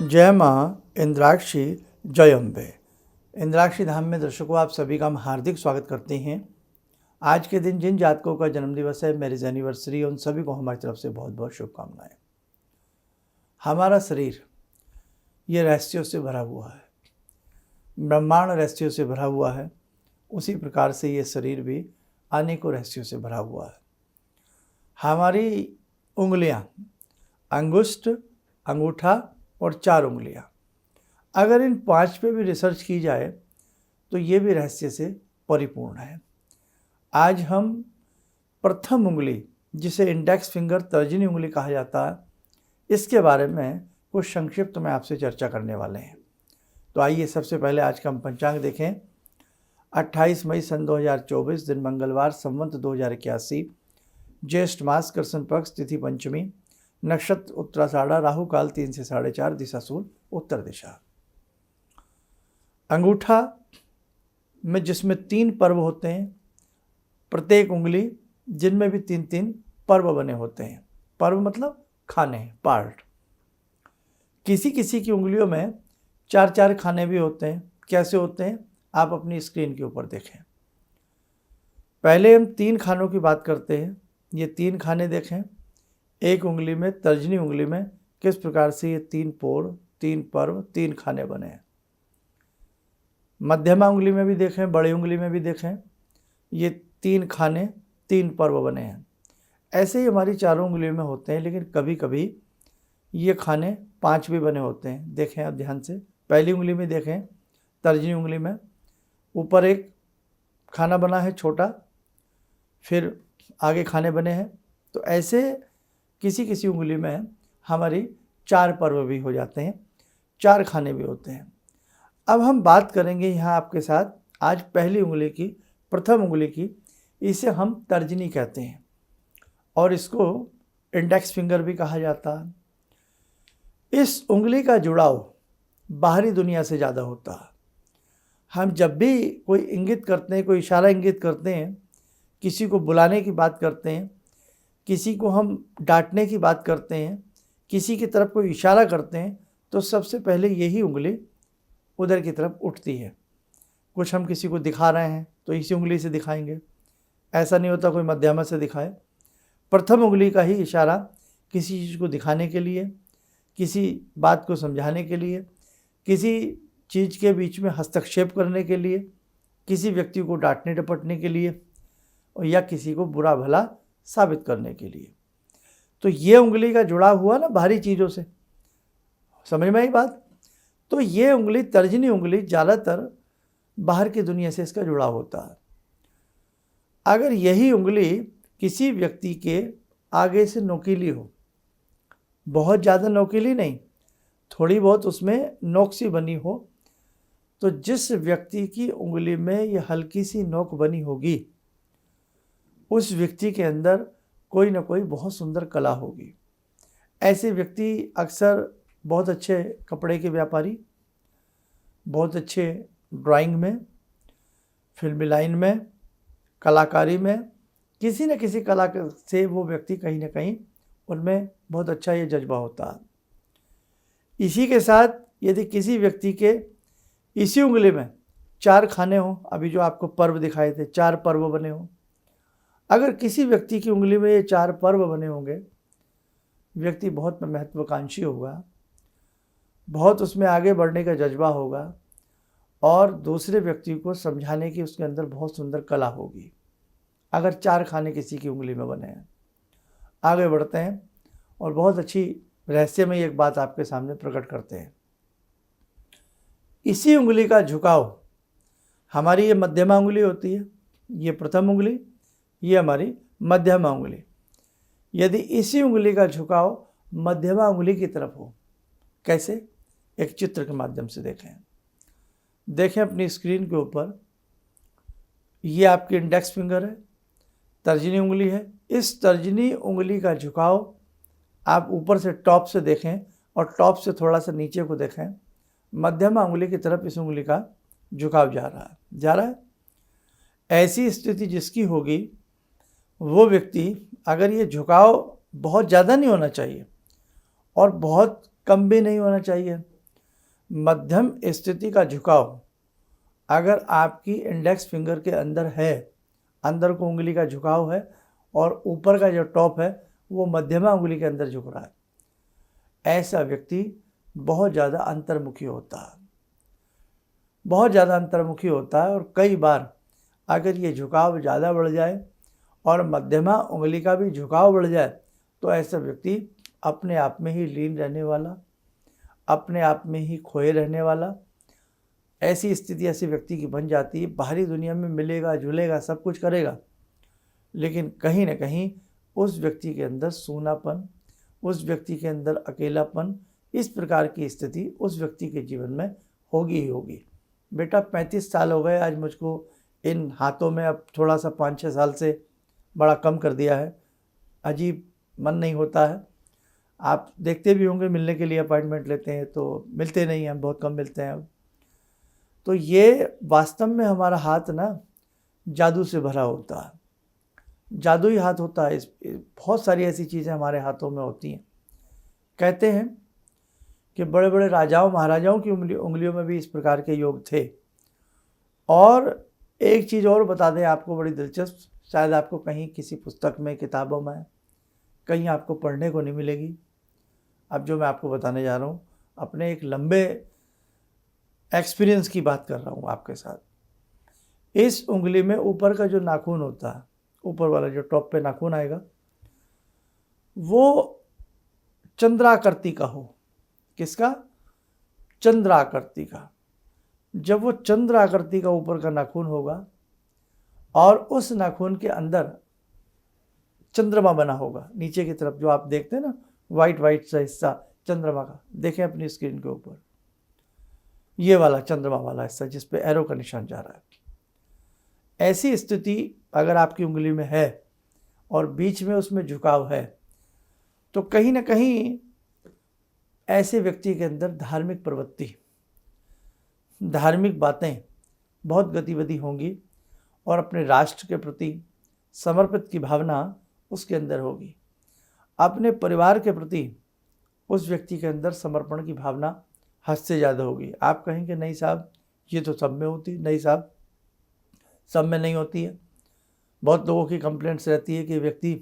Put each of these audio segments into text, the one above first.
जय माँ इंद्राक्षी जय अम्बे। इंद्राक्षी धाम में दर्शकों आप सभी का हम हार्दिक स्वागत करते हैं। आज के दिन जिन जातकों का जन्मदिवस है, मैरिज एनिवर्सरी, उन सभी को हमारी तरफ से बहुत बहुत शुभकामनाएं। हमारा शरीर ये रहस्यों से भरा हुआ है, ब्रह्मांड रहस्यों से भरा हुआ है। उसी प्रकार से ये शरीर भी अनेकों रहस्यों से भरा हुआ है। हमारी उंगलियां, अंगुष्ठ, अंगूठा और 4 उंगलियां, अगर इन 5 पे भी रिसर्च की जाए तो ये भी रहस्य से परिपूर्ण है। आज हम प्रथम उंगली, जिसे इंडेक्स फिंगर, तर्जनी उंगली कहा जाता है, इसके बारे में कुछ संक्षिप्त में आपसे चर्चा करने वाले हैं। तो आइए सबसे पहले आज का हम पंचांग देखें। 28 मई सन 2024, दिन मंगलवार, संवत 2081, ज्येष्ठ मास, कृष्ण पक्ष, तिथि पंचमी, नक्षत्र उत्तराषाढ़ा, राहु काल 3 से 4:30, दिशा सूर्य उत्तर दिशा। अंगूठा में जिसमें 3 पर्व होते हैं, प्रत्येक उंगली जिनमें भी 3-3 पर्व बने होते हैं। पर्व मतलब खाने, पार्ट। किसी किसी की उंगलियों में 4-4 खाने भी होते हैं। कैसे होते हैं आप अपनी स्क्रीन के ऊपर देखें। पहले हम 3 खानों की बात करते हैं। ये 3 खाने देखें। एक उंगली में, तर्जनी उंगली में किस प्रकार से ये 3 पोर, 3 पर्व, 3 खाने बने हैं। मध्यमा उंगली में भी देखें, बड़ी उंगली में भी देखें, ये 3 खाने, 3 पर्व बने हैं। ऐसे ही हमारी चारों उंगलियों में होते हैं, लेकिन कभी कभी ये खाने 5 भी बने होते हैं। देखें आप ध्यान से। पहली उंगली में देखें, तर्जनी उंगली में ऊपर एक खाना बना है छोटा, फिर आगे खाने बने हैं। तो ऐसे किसी किसी उंगली में हमारी 4 पर्व भी हो जाते हैं, 4 खाने भी होते हैं। अब हम बात करेंगे यहाँ आपके साथ आज पहली उंगली की, प्रथम उंगली की। इसे हम तर्जनी कहते हैं और इसको इंडेक्स फिंगर भी कहा जाता है। इस उंगली का जुड़ाव बाहरी दुनिया से ज़्यादा होता है। हम जब भी कोई इंगित करते हैं, कोई इशारा इंगित करते हैं, किसी को बुलाने की बात करते हैं, किसी को हम डांटने की बात करते हैं, किसी की तरफ कोई इशारा करते हैं, तो सबसे पहले यही उंगली उधर की तरफ उठती है। कुछ हम किसी को दिखा रहे हैं तो इसी उंगली से दिखाएंगे। ऐसा नहीं होता कोई मध्यमा से दिखाए। प्रथम उंगली का ही इशारा किसी चीज़ को दिखाने के लिए, किसी बात को समझाने के लिए, किसी चीज़ के बीच में हस्तक्षेप करने के लिए, किसी व्यक्ति को डांटने डपटने के लिए, या किसी को बुरा भला साबित करने के लिए। तो ये उंगली का जुड़ा हुआ ना बाहरी चीज़ों से, समझ में आई बात। तो ये उंगली, तर्जनी उंगली, ज़्यादातर बाहर की दुनिया से इसका जुड़ा होता है। अगर यही उंगली किसी व्यक्ति के आगे से नोकीली हो, बहुत ज़्यादा नोकीली नहीं, थोड़ी बहुत उसमें नोक सी बनी हो, तो जिस व्यक्ति की उंगली में ये हल्की सी नोक बनी होगी, उस व्यक्ति के अंदर कोई ना कोई बहुत सुंदर कला होगी। ऐसे व्यक्ति अक्सर बहुत अच्छे कपड़े के व्यापारी, बहुत अच्छे ड्राइंग में, फिल्मी लाइन में, कलाकारी में, किसी न किसी कला से वो व्यक्ति कहीं ना कहीं उनमें बहुत अच्छा ये जज्बा होता है। इसी के साथ यदि किसी व्यक्ति के इसी उंगली में 4 खाने हों, अभी जो आपको पर्व दिखाए थे, 4 पर्व बने हों, अगर किसी व्यक्ति की उंगली में ये 4 पर्व बने होंगे, व्यक्ति बहुत महत्वाकांक्षी होगा, बहुत उसमें आगे बढ़ने का जज्बा होगा और दूसरे व्यक्ति को समझाने की उसके अंदर बहुत सुंदर कला होगी। अगर 4 खाने किसी की उंगली में बने हैं। आगे बढ़ते हैं और बहुत अच्छी रहस्यमयी एक बात आपके सामने प्रकट करते हैं। इसी उंगली का झुकाव, हमारी ये मध्यमा उंगली होती है, ये प्रथम उंगली, ये हमारी मध्यमा उंगली। यदि इसी उंगली का झुकाव मध्यमा उंगली की तरफ हो, कैसे? एक चित्र के माध्यम से देखें अपनी स्क्रीन के ऊपर। ये आपकी इंडेक्स फिंगर है, तर्जनी उंगली है। इस तर्जनी उंगली का झुकाव आप ऊपर से टॉप से देखें और टॉप से थोड़ा सा नीचे को देखें। मध्यमा उंगली की तरफ इस उंगली का झुकाव जा रहा है। ऐसी स्थिति जिसकी होगी, वो व्यक्ति, अगर ये झुकाव बहुत ज़्यादा नहीं होना चाहिए और बहुत कम भी नहीं होना चाहिए, मध्यम स्थिति का झुकाव अगर आपकी इंडेक्स फिंगर के अंदर है, अंदर को उंगली का झुकाव है और ऊपर का जो टॉप है वो मध्यमा उंगली के अंदर झुक रहा है, ऐसा व्यक्ति बहुत ज़्यादा अंतर्मुखी होता है, बहुत ज़्यादा अंतर्मुखी होता है। और कई बार अगर ये झुकाव ज़्यादा बढ़ जाए और मध्यमा उंगली का भी झुकाव बढ़ जाए तो ऐसा व्यक्ति अपने आप में ही लीन रहने वाला, अपने आप में ही खोए रहने वाला, ऐसी स्थिति ऐसे व्यक्ति की बन जाती है। बाहरी दुनिया में मिलेगा जुलेगा सब कुछ करेगा, लेकिन कहीं ना कहीं उस व्यक्ति के अंदर सूनापन, उस व्यक्ति के अंदर अकेलापन, इस प्रकार की स्थिति उस व्यक्ति के जीवन में होगी ही होगी। बेटा 35 साल हो गए आज मुझको इन हाथों में, अब थोड़ा सा 5-6 साल से बड़ा कम कर दिया है, अजीब मन नहीं होता है। आप देखते भी होंगे, मिलने के लिए अपॉइंटमेंट लेते हैं तो मिलते नहीं हैं, बहुत कम मिलते हैं अब। तो ये वास्तव में हमारा हाथ ना जादू से भरा होता है, जादुई हाथ होता है। बहुत सारी ऐसी चीज़ें हमारे हाथों में होती हैं। कहते हैं कि बड़े बड़े राजाओं महाराजाओं की उंगलियों में भी इस प्रकार के योग थे। और एक चीज़ और बता दें आपको, बड़ी दिलचस्प, शायद आपको कहीं किसी पुस्तक में, किताबों में कहीं आपको पढ़ने को नहीं मिलेगी। अब जो मैं आपको बताने जा रहा हूँ अपने एक लंबे एक्सपीरियंस की बात कर रहा हूँ आपके साथ। इस उंगली में ऊपर का जो नाखून होता है, ऊपर वाला जो टॉप पे नाखून आएगा, वो चंद्राकृति का हो। किसका? चंद्राकृति का। जब वो चंद्राकृति का ऊपर का नाखून होगा और उस नाखून के अंदर चंद्रमा बना होगा, नीचे की तरफ जो आप देखते हैं ना वाइट वाइट सा हिस्सा चंद्रमा का, देखें अपनी स्क्रीन के ऊपर, ये वाला चंद्रमा वाला हिस्सा जिस पे एरो का निशान जा रहा है। ऐसी स्थिति अगर आपकी उंगली में है और बीच में उसमें झुकाव है तो कहीं ना कहीं ऐसे व्यक्ति के अंदर धार्मिक प्रवृत्ति, धार्मिक बातें बहुत गतिविधि होंगी और अपने राष्ट्र के प्रति समर्पित की भावना उसके अंदर होगी। अपने परिवार के प्रति उस व्यक्ति के अंदर समर्पण की भावना हद से ज़्यादा होगी। आप कहेंगे नहीं साहब ये तो सब में होती है। नहीं साहब, सब में नहीं होती है। बहुत लोगों की कंप्लेंट्स रहती है कि व्यक्ति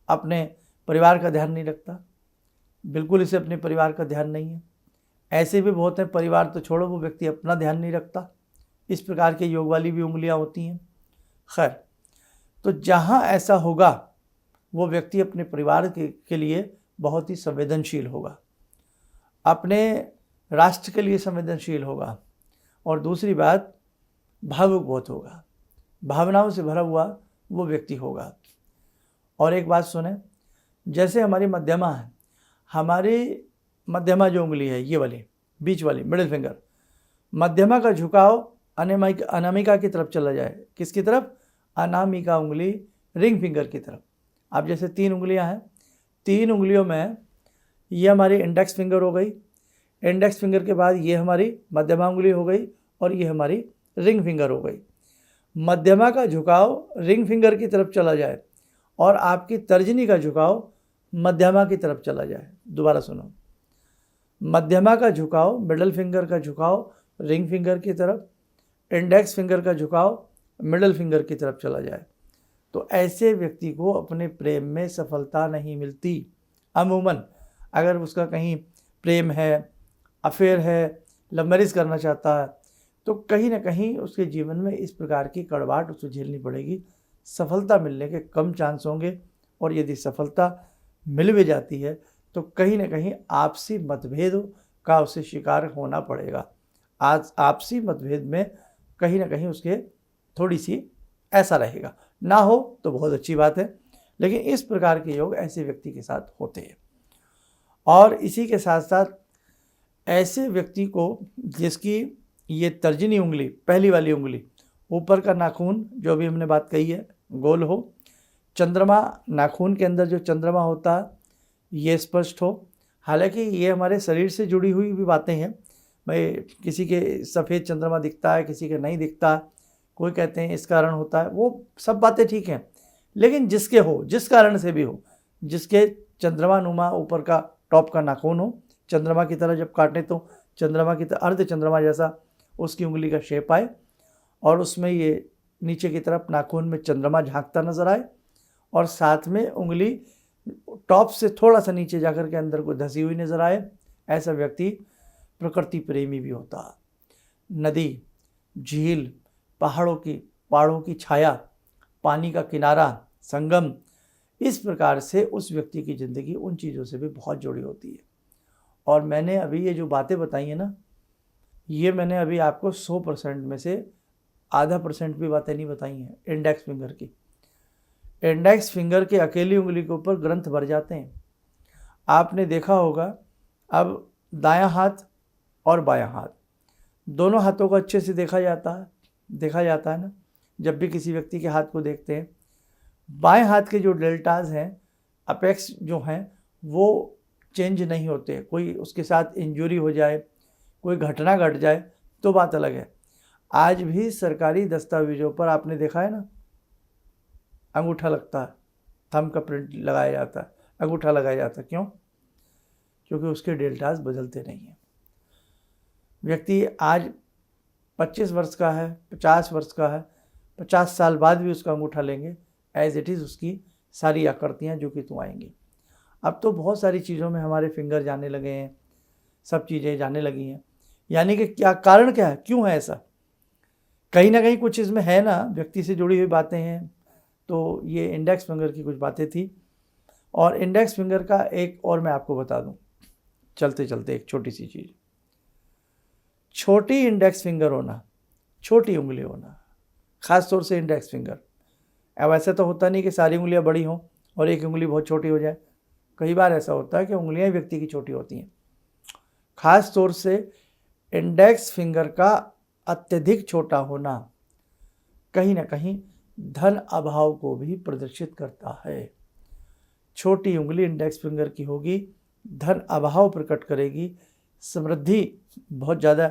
अपने परिवार का ध्यान नहीं रखता, बिल्कुल इसे अपने परिवार का ध्यान नहीं है। ऐसे भी बहुत हैं, परिवार तो छोड़ो, वो व्यक्ति अपना ध्यान नहीं रखता। इस प्रकार के योग वाली भी उंगलियां होती हैं। खैर, तो जहाँ ऐसा होगा वो व्यक्ति अपने परिवार के लिए बहुत ही संवेदनशील होगा, अपने राष्ट्र के लिए संवेदनशील होगा, और दूसरी बात भावुक बहुत होगा, भावनाओं से भरा हुआ वो व्यक्ति होगा। और एक बात सुने, जैसे हमारी मध्यमा है, हमारी मध्यमा जो उंगली है, ये वाली बीच वाली मिडिल फिंगर, मध्यमा का झुकाव अनामिका की तरफ चला जाए। किसकी तरफ? अनामिका उंगली, रिंग फिंगर की तरफ। अब जैसे 3 उंगलियां हैं, 3 उंगलियों में ये हमारी इंडेक्स फिंगर हो गई, इंडेक्स फिंगर के बाद ये हमारी मध्यमा उंगली हो गई और ये हमारी रिंग फिंगर हो गई। मध्यमा का झुकाव रिंग फिंगर की तरफ चला जाए और आपकी तर्जनी का झुकाव मध्यमा की तरफ चला जाए। दोबारा सुनो, मध्यमा का झुकाव, मिडल फिंगर का झुकाव रिंग फिंगर की तरफ, इंडेक्स फिंगर का झुकाव मिडल फिंगर की तरफ चला जाए, तो ऐसे व्यक्ति को अपने प्रेम में सफलता नहीं मिलती। अमूमन अगर उसका कहीं प्रेम है, अफेयर है, लव मैरिज करना चाहता है, तो कहीं ना कहीं उसके जीवन में इस प्रकार की कड़वाहट उसे झेलनी पड़ेगी। सफलता मिलने के कम चांस होंगे, और यदि सफलता मिल भी जाती है तो कहीं ना कहीं आपसी मतभेदों का उसे शिकार होना पड़ेगा। आज आपसी मतभेद में कहीं ना कहीं उसके थोड़ी सी ऐसा रहेगा। ना हो तो बहुत अच्छी बात है, लेकिन इस प्रकार के योग ऐसे व्यक्ति के साथ होते हैं। और इसी के साथ साथ ऐसे व्यक्ति को जिसकी ये तर्जनी उंगली, पहली वाली उंगली, ऊपर का नाखून जो भी हमने बात कही है गोल हो, चंद्रमा नाखून के अंदर जो चंद्रमा होता है ये स्पष्ट हो। हालांकि ये हमारे शरीर से जुड़ी हुई भी बातें हैं भाई, किसी के सफ़ेद चंद्रमा दिखता है, किसी के नहीं दिखता, कोई कहते हैं इस कारण होता है, वो सब बातें ठीक हैं, लेकिन जिसके हो, जिस कारण से भी हो, जिसके चंद्रमा नुमा ऊपर का टॉप का नाखून हो, चंद्रमा की तरह जब काटें तो चंद्रमा की तरह, अर्ध चंद्रमा जैसा उसकी उंगली का शेप आए और उसमें ये नीचे की तरफ नाखून में चंद्रमा झांकता नजर आए और साथ में उंगली टॉप से थोड़ा सा नीचे जाकर के अंदर को धसी हुई नजर आए। ऐसा व्यक्ति प्रकृति प्रेमी भी होता है। नदी, झील, पहाड़ों की छाया, पानी का किनारा, संगम, इस प्रकार से उस व्यक्ति की ज़िंदगी उन चीज़ों से भी बहुत जुड़ी होती है। और मैंने अभी ये जो बातें बताई हैं ना, ये मैंने अभी आपको 100% में से आधा % भी बातें नहीं बताई हैं इंडेक्स फिंगर की। इंडेक्स फिंगर के अकेली उंगली के ऊपर ग्रंथ भर जाते हैं। आपने देखा होगा, अब दायां हाथ और बायां हाथ दोनों हाथों को अच्छे से देखा जाता है ना। जब भी किसी व्यक्ति के हाथ को देखते हैं, बाएं हाथ के जो डेल्टाज हैं, अपेक्स जो हैं, वो चेंज नहीं होते। कोई उसके साथ इंजरी हो जाए, कोई घटना घट जाए तो बात अलग है। आज भी सरकारी दस्तावेजों पर आपने देखा है ना, अंगूठा लगता है, थंब का प्रिंट लगाया जाता है, अंगूठा लगाया जाता है। क्यों? क्योंकि उसके डेल्टाज बदलते नहीं हैं। व्यक्ति आज 25 वर्ष का है, 50 वर्ष का है, 50 साल बाद भी उसका अंगूठा लेंगे, एज इट इज़ उसकी सारी आकृतियाँ जो कि तुम आएंगी। अब तो बहुत सारी चीज़ों में हमारे फिंगर जाने लगे हैं, सब चीज़ें जाने लगी हैं। यानी कि क्या कारण क्या है, क्यों है ऐसा? कहीं ना कहीं कुछ इसमें है ना, व्यक्ति से जुड़ी हुई बातें हैं। तो ये इंडेक्स फिंगर की कुछ बातें थी। और इंडेक्स फिंगर का एक और मैं आपको बता दूं, चलते चलते एक छोटी सी चीज़, छोटी इंडेक्स फिंगर होना, छोटी उंगली होना, ख़ास तौर से इंडेक्स फिंगर। अब ऐसा तो होता नहीं कि सारी उंगलियां बड़ी हों और एक उंगली बहुत छोटी हो जाए। कई बार ऐसा होता है कि उंगलियां व्यक्ति की छोटी होती हैं। ख़ास तौर से इंडेक्स फिंगर का अत्यधिक छोटा होना कहीं ना कहीं धन अभाव को भी प्रदर्शित करता है। छोटी उंगली इंडेक्स फिंगर की होगी, धन अभाव प्रकट करेगी, समृद्धि, बहुत ज़्यादा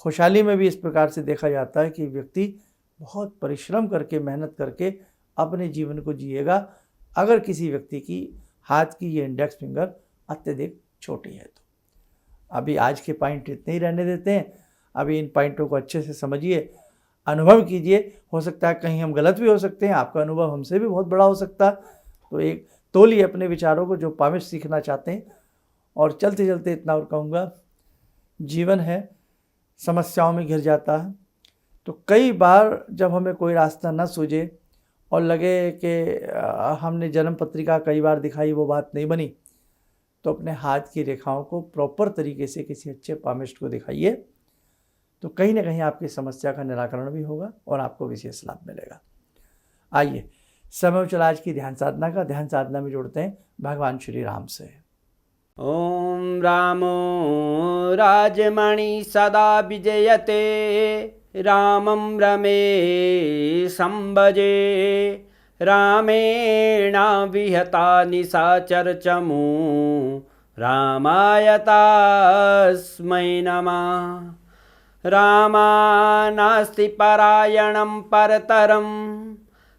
खुशहाली में भी इस प्रकार से देखा जाता है कि व्यक्ति बहुत परिश्रम करके, मेहनत करके अपने जीवन को जिएगा अगर किसी व्यक्ति की हाथ की ये इंडेक्स फिंगर अत्यधिक छोटी है। तो अभी आज के पॉइंट इतने ही रहने देते हैं। अभी इन पॉइंटों को अच्छे से समझिए, अनुभव कीजिए। हो सकता है कहीं हम गलत भी हो सकते हैं, आपका अनुभव हमसे भी बहुत बड़ा हो सकता है। तो एक तोलिए अपने विचारों को, जो पामिश सीखना चाहते हैं। और चलते चलते इतना और कहूँगा, जीवन है, समस्याओं में घिर जाता है। तो कई बार जब हमें कोई रास्ता न सूझे और लगे कि हमने जन्म पत्रिका कई बार दिखाई, वो बात नहीं बनी, तो अपने हाथ की रेखाओं को प्रॉपर तरीके से किसी अच्छे पामिस्ट को दिखाइए। तो कहीं ना कहीं आपकी समस्या का निराकरण भी होगा और आपको विशेष लाभ मिलेगा। आइए, समय हो चला आज की ध्यान साधना का। ध्यान साधना में जोड़ते हैं भगवान श्री राम से। ओम रामो राजमणि सदा विजयते, रामं रमे संभजे, रामेण विहता निशाचरचमू, रामाय तस्मै नमः। रामानास्ति परायणं परतरं,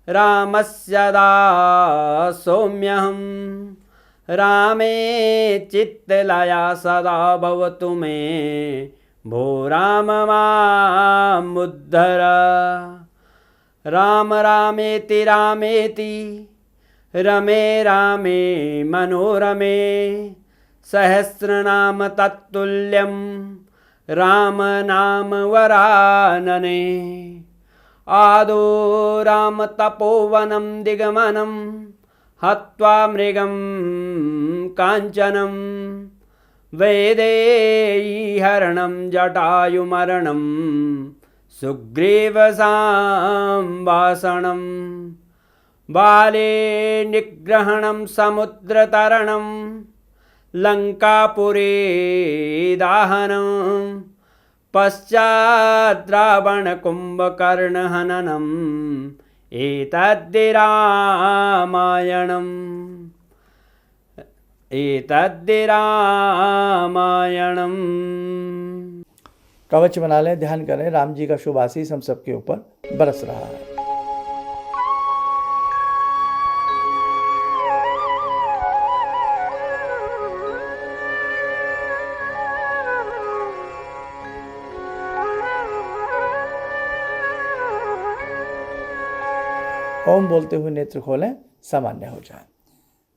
रामस्य दासोऽम्यहम्। रामे चित्तलया सदा भवतु मे, भो राम मामुद्धर। राम रामेति रामेति, रमे रामे मनोरमे, सहस्रनाम तत्तुल्यं, राम नाम वरानने। आदो राम तपोवनं दिगमनं, हत्वा मृगं काञ्चनं, वैदेहीहरणं जटायुमरणं, सुग्रीवसंभाषणं, बाले निग्रहणं समुद्रतरणं, लङ्कापुरे दाहनं, पश्चात् रावणकुम्भकर्णहननं, एतद्धि रामायणम्। कवच बना लें, ध्यान करें, राम जी का शुभ आशीष हम सबके ऊपर बरस रहा है। ओम बोलते हुए नेत्र खोलें, सामान्य हो जाए।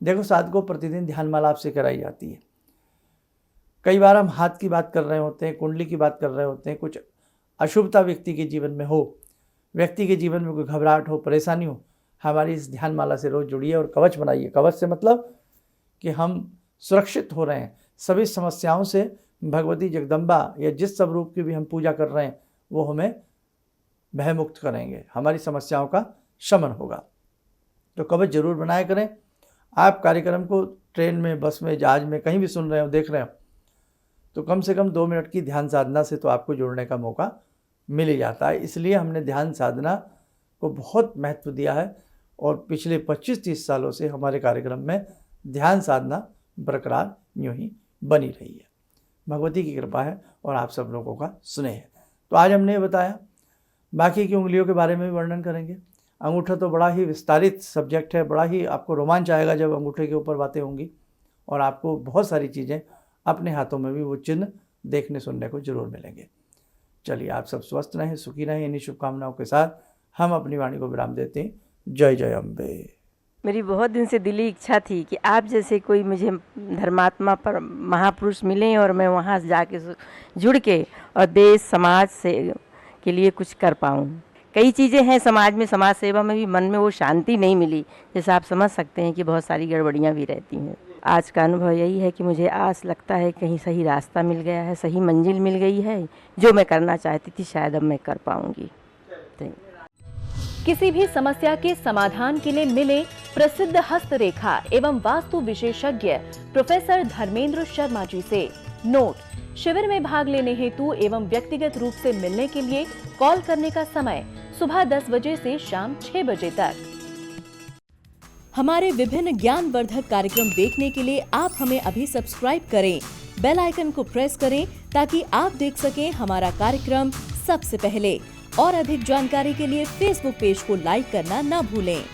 देखो साधकों, प्रतिदिन ध्यानमाला आपसे कराई जाती है। कई बार हम हाथ की बात कर रहे होते हैं, कुंडली की बात कर रहे होते हैं, कुछ अशुभता व्यक्ति के जीवन में हो, व्यक्ति के जीवन में कोई घबराहट हो, परेशानी हो, हमारी इस ध्यानमाला से रोज जुड़िए और कवच बनाइए। कवच से मतलब कि हम सुरक्षित हो रहे हैं, सभी समस्याओं से भगवती जगदम्बा या जिस सब रूप की भी हम पूजा कर रहे हैं वो हमें भयमुक्त करेंगे, हमारी समस्याओं का शमन होगा। तो कवच जरूर बनाया करें। आप कार्यक्रम को ट्रेन में, बस में, जहाज में कहीं भी सुन रहे हो, देख रहे हो, तो कम से कम 2 मिनट की ध्यान साधना से तो आपको जुड़ने का मौका मिल ही जाता है। इसलिए हमने ध्यान साधना को बहुत महत्व दिया है और पिछले 25-30 सालों से हमारे कार्यक्रम में ध्यान साधना बरकरार यूँ ही बनी रही है। भगवती की कृपा है और आप सब लोगों का स्नेह है। तो आज हमने ये बताया, बाकी की उंगलियों के बारे में भी वर्णन करेंगे। अंगूठा तो बड़ा ही विस्तारित सब्जेक्ट है, बड़ा ही आपको रोमांच आएगा जब अंगूठे के ऊपर बातें होंगी और आपको बहुत सारी चीज़ें अपने हाथों में भी वो चिन्ह देखने सुनने को जरूर मिलेंगे। चलिए, आप सब स्वस्थ रहें, सुखी रहें। इन्हीं शुभकामनाओं के साथ हम अपनी वाणी को विराम देते हैं। जय जय अम्बे। मेरी बहुत दिन से दिली इच्छा थी कि आप जैसे कोई मुझे धर्मात्मा पर महापुरुष मिलें और मैं वहाँ जाके जुड़ के और देश समाज से के लिए कुछ कर पाऊँ। कई चीज़ें हैं समाज में, समाज सेवा में भी मन में वो शांति नहीं मिली, जैसे आप समझ सकते हैं कि बहुत सारी गड़बड़ियाँ भी रहती हैं। आज का अनुभव यही है कि मुझे आस लगता है कहीं सही रास्ता मिल गया है, सही मंजिल मिल गई है। जो मैं करना चाहती थी शायद अब मैं कर पाऊँगी। किसी भी समस्या के समाधान के लिए मिले प्रसिद्ध हस्तरेखा एवं वास्तु विशेषज्ञ प्रोफेसर धर्मेंद्र शर्मा जी से। नोट: शिविर में भाग लेने हेतु एवं व्यक्तिगत रूप से मिलने के लिए कॉल करने का समय सुबह 10 बजे से शाम 6 बजे तक। हमारे विभिन्न ज्ञानवर्धक कार्यक्रम देखने के लिए आप हमें अभी सब्सक्राइब करें, बेल आइकन को प्रेस करें ताकि आप देख सकें हमारा कार्यक्रम सबसे पहले। और अधिक जानकारी के लिए फेसबुक पेज को लाइक करना न भूलें।